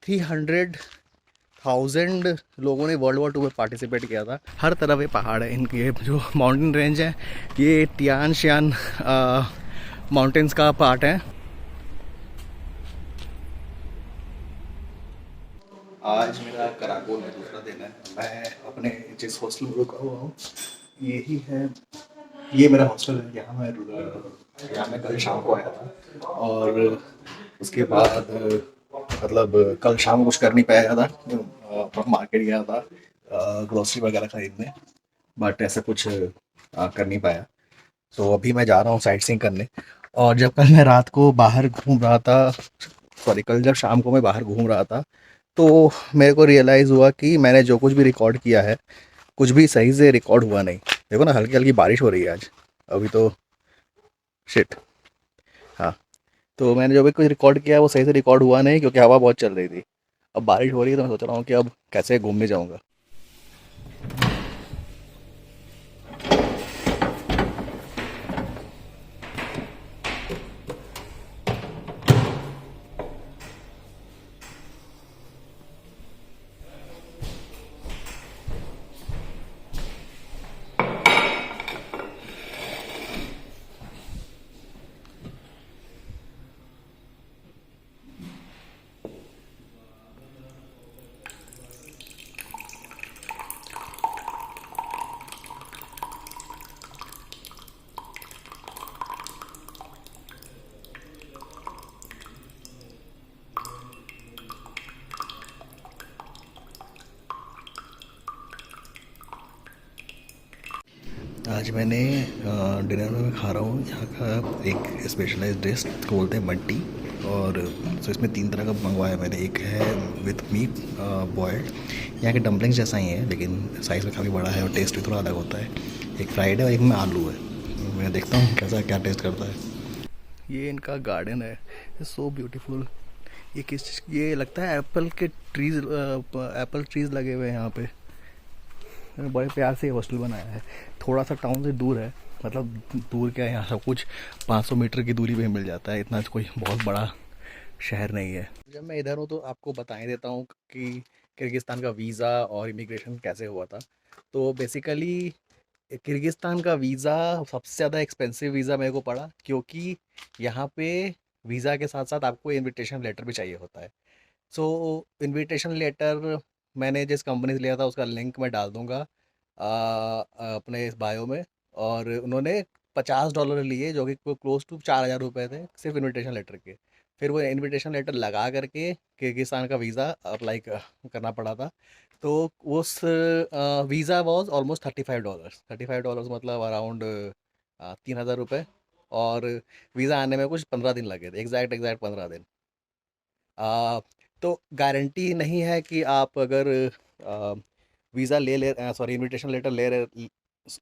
300,000 लोगों ने world war 2 में पार्टिसिपेट किया था। हर तरफ ये पहाड़ है, इनके जो माउंटेन रेंज है ये तियान शियान माउंटेन्स का पार्ट है। आज मेरा कराकोल में दूसरा दिन है। मैं अपने जिस हॉस्टल में रुका हुआ हूँ यही है, ये मेरा हॉस्टल है। यहाँ मैं कल शाम को आया था और उसके बाद मतलब कल शाम को कुछ कर नहीं पाया था, थोड़ा मार्केट गया था ग्रोसरी वगैरह खरीदने, बट ऐसा कुछ कर नहीं पाया। तो अभी मैं जा रहा हूँ साइट सीइंग करने। और जब कल मैं रात को बाहर घूम रहा था, सॉरी कल जब शाम को मैं बाहर घूम रहा था, तो मेरे को रियलाइज़ हुआ कि मैंने जो कुछ भी रिकॉर्ड किया है कुछ भी सही से रिकॉर्ड हुआ नहीं। देखो ना, हल्की हल्की बारिश हो रही है आज अभी तो। शिट। हाँ, तो मैंने जो भी कुछ रिकॉर्ड किया है वो सही से रिकॉर्ड हुआ नहीं क्योंकि हवा बहुत चल रही थी। अब बारिश हो रही है तो मैं सोच रहा हूँ कि अब कैसे घूमने जाऊँगा। आज मैंने डिनर में मैं खा रहा हूँ यहाँ का एक स्पेशलाइज्ड डिश को बोलते हैं मट्टी। और तो इसमें 3 तरह का मंगवाया मैंने। एक है विथ मीट बॉयल्ड, यहाँ के डम्पलिंग्स जैसा ही है लेकिन साइज़ में काफ़ी बड़ा है और टेस्ट भी थोड़ा अलग होता है। एक फ्राइड है और एक में आलू है। मैं देखता हूँ कैसा क्या टेस्ट करता है। ये इनका गार्डन है, सो ब्यूटीफुल। ये किस चीज़, ये लगता है एप्पल के ट्रीज, एप्पल ट्रीज लगे हुए हैं यहाँ पे। मैंने बड़े प्यार से ये हॉस्टल बनाया है। थोड़ा सा टाउन से दूर है, मतलब दूर क्या है, यहाँ सब कुछ 500 मीटर की दूरी पे मिल जाता है। इतना कोई बहुत बड़ा शहर नहीं है। जब मैं इधर हूँ तो आपको बता ही देता हूँ कि किर्गिस्तान का वीज़ा और इमिग्रेशन कैसे हुआ था। तो बेसिकली किर्गिस्तान का वीज़ा सबसे ज़्यादा एक्सपेंसिव वीज़ा मेरे को पड़ा क्योंकि यहाँ पे वीज़ा के साथ साथ आपको इनविटेशन लेटर भी चाहिए होता है। सो इनविटेशन लेटर मैंने जिस कंपनी से लिया था उसका लिंक मैं डाल दूंगा अपने इस बायो में। और उन्होंने $50 लिए जो कि क्लोज टू 4,000 रुपये थे सिर्फ इनविटेशन लेटर के। फिर वो इनविटेशन लेटर लगा करके किर्गिस्तान का वीज़ा अप्लाई करना पड़ा था। तो उस वीज़ा वॉज ऑलमोस्ट $35। $35 मतलब अराउंड 3,000 रुपये। और वीज़ा आने में कुछ 15 दिन लगे थे, एग्जैक्ट 15 दिन। आ, तो गारंटी नहीं है कि आप अगर वीज़ा ले सॉरी इनविटेशन लेटर ले रहे,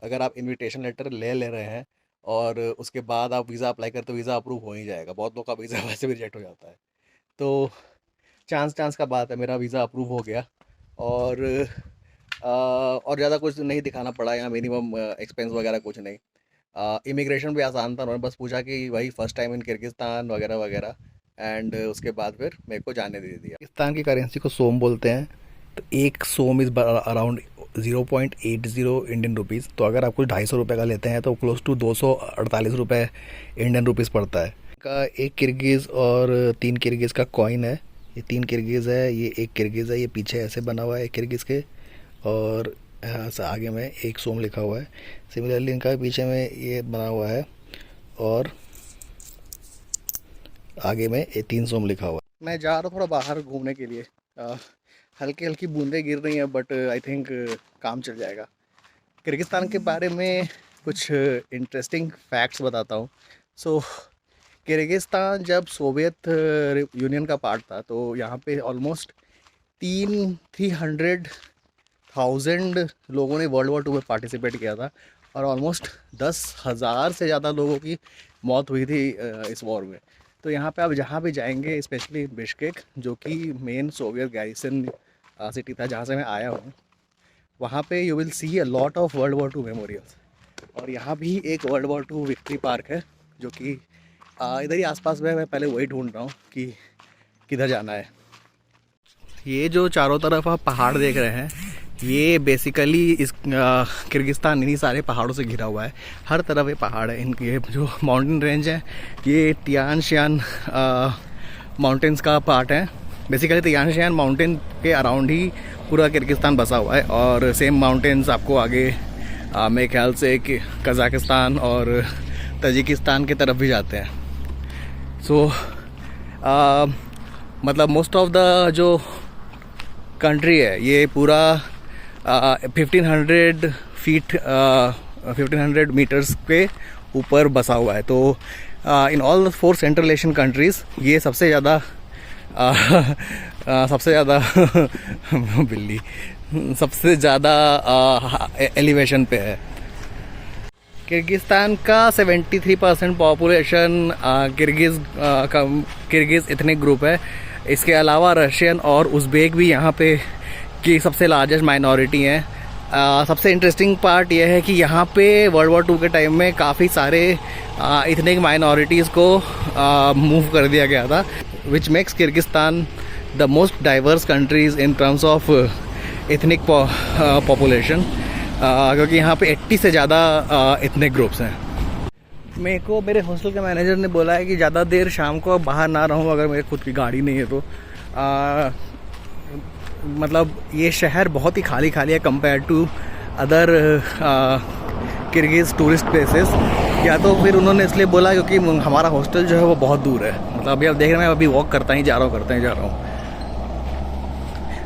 अगर आप इनविटेशन लेटर ले रहे हैं और उसके बाद आप वीज़ा अप्लाई करते हो वीज़ा अप्रूव हो ही जाएगा। बहुत लोग का वीज़ा वैसे भी रिजेक्ट हो जाता है। तो चांस चांस का बात है, मेरा वीज़ा अप्रूव हो गया। और और ज़्यादा कुछ नहीं दिखाना पड़ा यहाँ, मिनिमम एक्सपेंस वगैरह कुछ नहीं। इमिग्रेशन भी आसान था, उन्होंने बस पूछा कि भाई फर्स्ट टाइम इन किर्गिस्तान वगैरह वगैरह। एंड उसके बाद फिर मेरे को जाने दे दिया। पाकिस्तान की करेंसी को सोम बोलते हैं। तो एक सोम इज़ अराउंड 0.80 इंडियन रुपीज़। तो अगर आप कुछ 250 रुपये का लेते हैं तो क्लोज टू 248 रुपये इंडियन रुपीज़ पड़ता है। का एक किर्गिज़ और 3 किर्गिज़ का कॉइन है। ये 3 किर्गिज़ है, ये एक किर्गिज़ है, ये पीछे ऐसे बना हुआ है किर्गिज़ के। और यहाँ से आगे में एक सोम लिखा हुआ है। सिमिलरली इनका पीछे में ये बना हुआ है और आगे में ये 3 सोम लिखा हुआ है। मैं जा रहा हूँ थोड़ा बाहर घूमने के लिए। हल्की हल्की बूंदें गिर रही हैं बट आई थिंक काम चल जाएगा। किर्गिस्तान के बारे में कुछ इंटरेस्टिंग फैक्ट्स बताता हूँ। सो किर्गिस्तान जब सोवियत यूनियन का पार्ट था तो यहाँ पे ऑलमोस्ट 300,000 लोगों ने वर्ल्ड वॉर 2 में पार्टिसिपेट किया था। और ऑलमोस्ट 10,000 से ज़्यादा लोगों की मौत हुई थी इस वॉर में। तो यहाँ पे आप जहाँ भी जाएंगे, स्पेशली बिश्केक जो कि मेन सोवियत गैरिसन सिटी था जहाँ से मैं आया हूँ, वहाँ पे you will see a lot of world war 2 memorials. और यहाँ भी एक वर्ल्ड वॉर 2 विक्ट्री पार्क है जो कि इधर ही आसपास में। मैं पहले वही ढूंढ रहा हूँ कि किधर जाना है। ये जो चारों तरफ आप पहाड़ देख रहे हैं, ये बेसिकली इस किर्गिस्तान इन्हीं सारे पहाड़ों से घिरा हुआ है। हर तरफ ये पहाड़ है। इनके जो माउंटेन रेंज है, ये तियान शान माउंटेन्स का पार्ट है। बेसिकली तियान शान माउंटेन के अराउंड ही पूरा किर्गिस्तान बसा हुआ है, और सेम माउंटेन्स आपको आगे मेरे ख्याल से कि कज़ाकिस्तान और तजिकिस्तान की तरफ भी जाते हैं। सो मतलब मोस्ट ऑफ द जो कंट्री है ये पूरा 1500 फीट 1500 मीटर्स के ऊपर बसा हुआ है। तो in all 4 central Asian countries ये सबसे ज़्यादा बिल्ली सबसे ज़्यादा एलिवेशन पे है। किर्गिस्तान का 73% पॉपुलेशन किर्गिज़ एथनिक ग्रुप है। इसके अलावा रशियन और उज़्बेक भी यहाँ पे की सबसे लार्जेस्ट माइनॉरिटी हैं। सबसे इंटरेस्टिंग पार्ट यह है कि यहाँ पे वर्ल्ड वॉर 2 के टाइम में काफ़ी सारे इथनिक माइनॉरिटीज़ को मूव कर दिया गया था, which makes Kyrgyzstan the most diverse countries in terms of ethnic population, क्योंकि यहाँ पे 80 से ज़्यादा इथनिक ग्रुप्स हैं। मेरे को मेरे हॉस्टल के मैनेजर ने बोला है कि ज़्यादा देर शाम को बाहर ना रहूँ अगर मेरे खुद की गाड़ी नहीं है तो। मतलब ये शहर बहुत ही खाली है compare to other Kyrgyz tourist places. या तो फिर उन्होंने इसलिए बोला क्योंकि हमारा हॉस्टल जो है वो बहुत दूर है। मतलब अभी आप देख रहे हैं, मैं अभी वॉक करता ही जा रहा हूँ।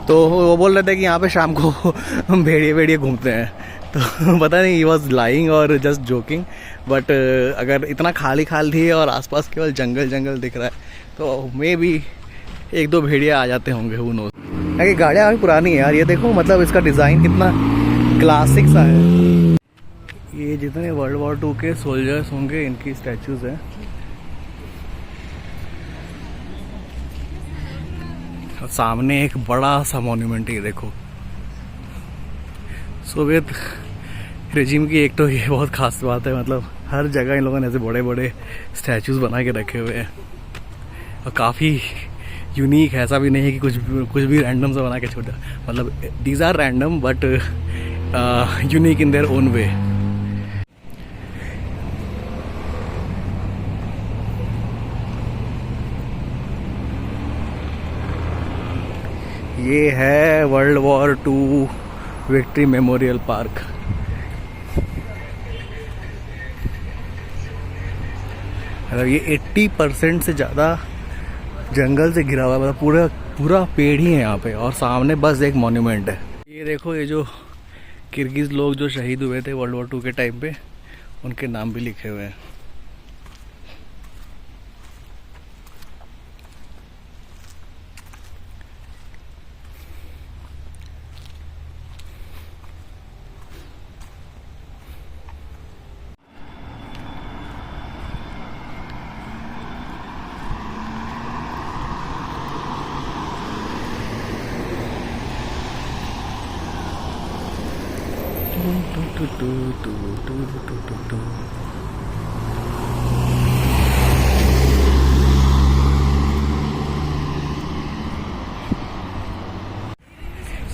तो वो बोल रहे थे कि यहाँ पे शाम को भेड़िए घूमते हैं। तो पता नहीं ही वॉज लाइंग और जस्ट जोकिंग, बट अगर इतना खाली है और आसपास केवल जंगल दिख रहा है तो मे भी 1-2 भेड़िया आ जाते होंगे, हु नोस। ये गाड़ियाँ अभी पुरानी है यार, ये देखो मतलब इसका डिज़ाइन कितना क्लासिक सा है। ये जितने वर्ल्ड वॉर 2 के सोल्जर्स होंगे इनकी स्टैचूज़ हैं। सामने एक बड़ा सा मॉन्यूमेंट है, देखो। सोवियत रेजिम की एक तो ये बहुत ख़ास बात है, मतलब हर जगह इन लोगों ने ऐसे बड़े स्टैचूज़ बना के रखे हुए हैं और काफ़ी यूनिक है। ऐसा भी नहीं है कि कुछ भी रैंडम सा बना के छोड़ा, मतलब these are random but unique in their own way. ये है world war 2 victory memorial park. मतलब ये 80% से ज़्यादा जंगल से घिरा हुआ है, मतलब पूरा पेड़ ही है यहाँ पे, और सामने बस एक मॉन्यूमेंट है। ये देखो, ये जो किर्गिज़ लोग जो शहीद हुए थे वर्ल्ड वॉर 2 के टाइम पे, उनके नाम भी लिखे हुए हैं।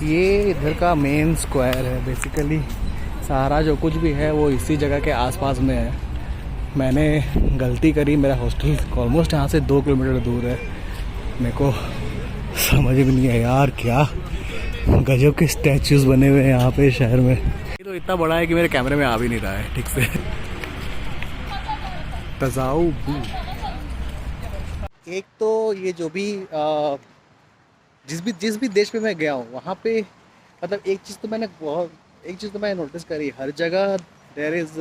ये इधर का मेन स्क्वायर है। बेसिकली सारा जो कुछ भी है वो इसी जगह के आसपास में है। मैंने गलती करी, मेरा हॉस्टल ऑलमोस्ट यहाँ से 2 किलोमीटर दूर है। मेरे को समझ भी नहीं है यार, क्या गजब के स्टैचूज़ बने हुए हैं यहाँ पे शहर में। ये तो इतना बड़ा है कि मेरे कैमरे में आ भी नहीं रहा है ठीक से। तजाऊ एक तो ये जो भी जिस भी देश में मैं गया हूँ वहाँ पे, मतलब एक चीज़ तो मैंने नोटिस करी, हर जगह देयर इज़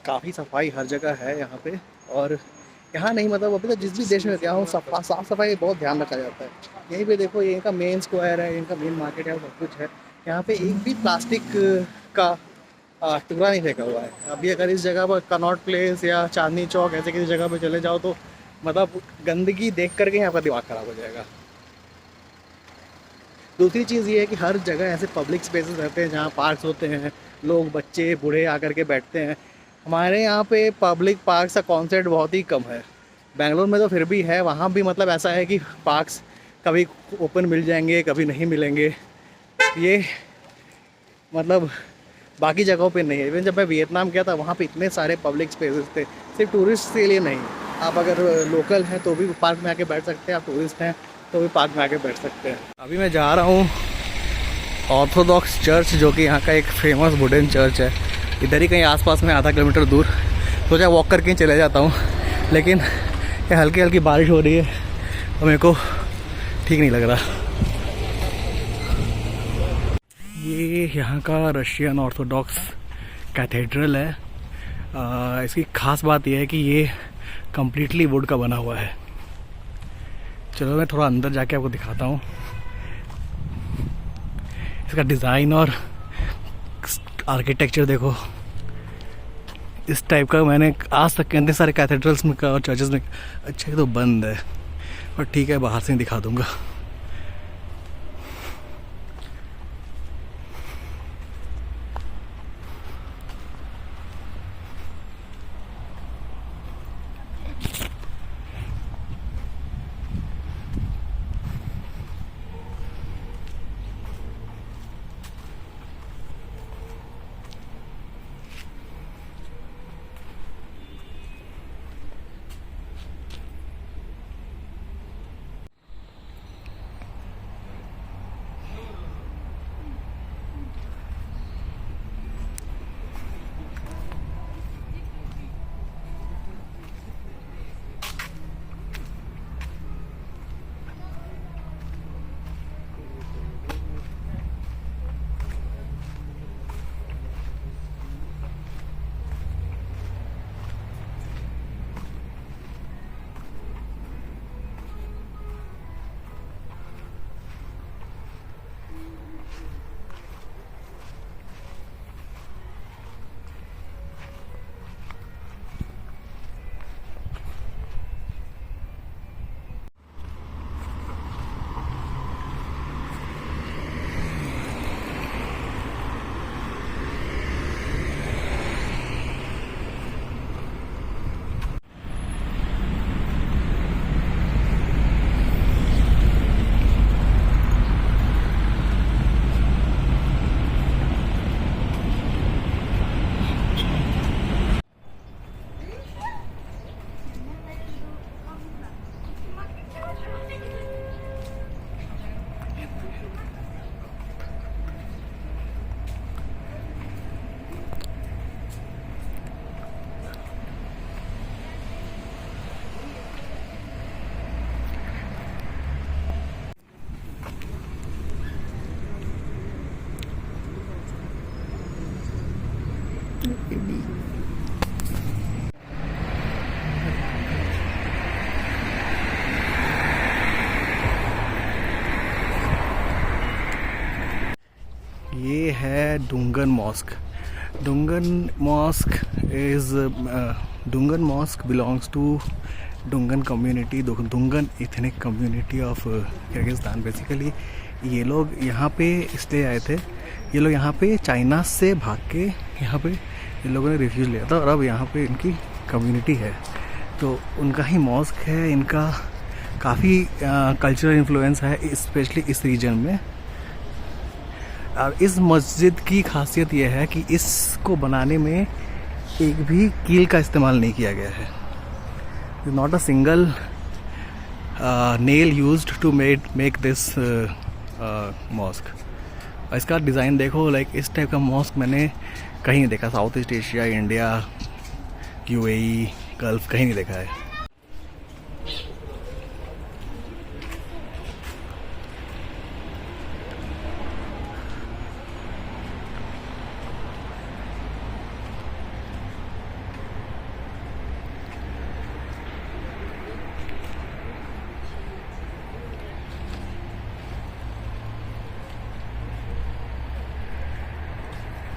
काफ़ी सफाई हर जगह है यहाँ पे। और यहाँ नहीं, मतलब अभी तो जिस भी देश में गया हूँ साफ़ सफाई बहुत ध्यान रखा जाता है। यहीं पे देखो, ये इनका मेन स्क्वायर है, इनका मेन मार्केट है, सब कुछ है। यहाँ पे एक भी प्लास्टिक का टुकड़ा नहीं फेंका हुआ है। अभी अगर इस जगह पर कनॉट प्लेस या चांदनी चौक ऐसे किसी जगह पर चले जाओ तो मतलब गंदगी देख करके यहाँ का दिमाग ख़राब हो जाएगा। दूसरी चीज़ ये है कि हर जगह ऐसे पब्लिक स्पेसेस रहते हैं जहाँ पार्क्स होते हैं, लोग बच्चे बूढ़े आकर के बैठते हैं। हमारे यहाँ पे पब्लिक पार्क्स का कॉन्सेप्ट बहुत ही कम है। बेंगलोर में तो फिर भी है, वहाँ भी मतलब ऐसा है कि पार्क्स कभी ओपन मिल जाएंगे, कभी नहीं मिलेंगे। ये मतलब बाकी जगहों पे नहीं है। इवन जब मैं वियतनाम गया था वहाँ पे इतने सारे पब्लिक स्पेसेस थे, सिर्फ टूरिस्ट के लिए नहीं। आप अगर लोकल हैं तो भी पार्क में आके बैठ सकते हैं, आप टूरिस्ट हैं तो भी पार्क में आके बैठ सकते हैं। अभी मैं जा रहा हूँ ऑर्थोडॉक्स चर्च, जो कि यहाँ का एक फेमस वुडन चर्च है। इधर ही कहीं आसपास में आधा किलोमीटर दूर। सोचा वॉक करके चले जाता हूँ, लेकिन ये हल्की हल्की बारिश हो रही है और मेरे को ठीक नहीं लग रहा। ये यहाँ का रशियन ऑर्थोडॉक्स कैथेड्रल है। इसकी ख़ास बात यह है कि ये कम्प्लीटली वुड का बना हुआ है। चलो मैं थोड़ा अंदर जाके आपको दिखाता हूँ। इसका डिज़ाइन और आर्किटेक्चर देखो, इस टाइप का मैंने आज तक इतने सारे कैथेड्रल्स में और चर्चेस में। अच्छा, ये तो बंद है, और ठीक है बाहर से ही दिखा दूँगा। ये है Dungan mosque. Dungan mosque belongs to Dungan community, Dungan ethnic community of Kyrgyzstan. Basically ये लोग यहाँ पे इसलिए आए थे, ये लोग यहाँ पे चाइना से भाग के यहाँ पे इन लोगों ने रिफ्यूज लिया था, और अब यहाँ पे इनकी कम्युनिटी है। तो उनका ही मॉस्क है। इनका काफ़ी कल्चरल इन्फ्लुएंस है, स्पेशली इस रीजन में। और इस मस्जिद की खासियत यह है कि इसको बनाने में एक भी कील का इस्तेमाल नहीं किया गया है। Not a single nail used to make this mosque. इसका डिज़ाइन देखो, लाइक इस टाइप का मॉस्क मैंने कहीं नहीं देखा। South east Asia, India, UAE, gulf कहीं नहीं देखा है।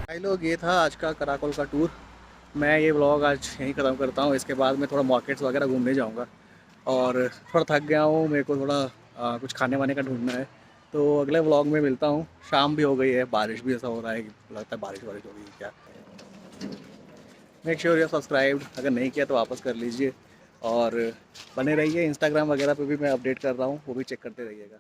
भाई लोग, ये था आज का कराकोल का टूर। मैं ये व्लॉग आज यहीं ख़त्म करता हूँ। इसके बाद मैं थोड़ा मार्केट्स वगैरह घूमने जाऊँगा, और थोड़ा थक गया हूँ, मेरे को थोड़ा कुछ खाने वाने का ढूंढना है। तो अगले व्लॉग में मिलता हूँ। शाम भी हो गई है, बारिश भी ऐसा हो रहा है कि लगता है बारिश हो गई क्या। मेक श्योर यू सब्सक्राइब्ड, अगर नहीं किया तो वापस कर लीजिए। और बने रहिए, इंस्टाग्राम वगैरह पे भी मैं अपडेट कर रहा हूँ, वो भी चेक करते रहिएगा।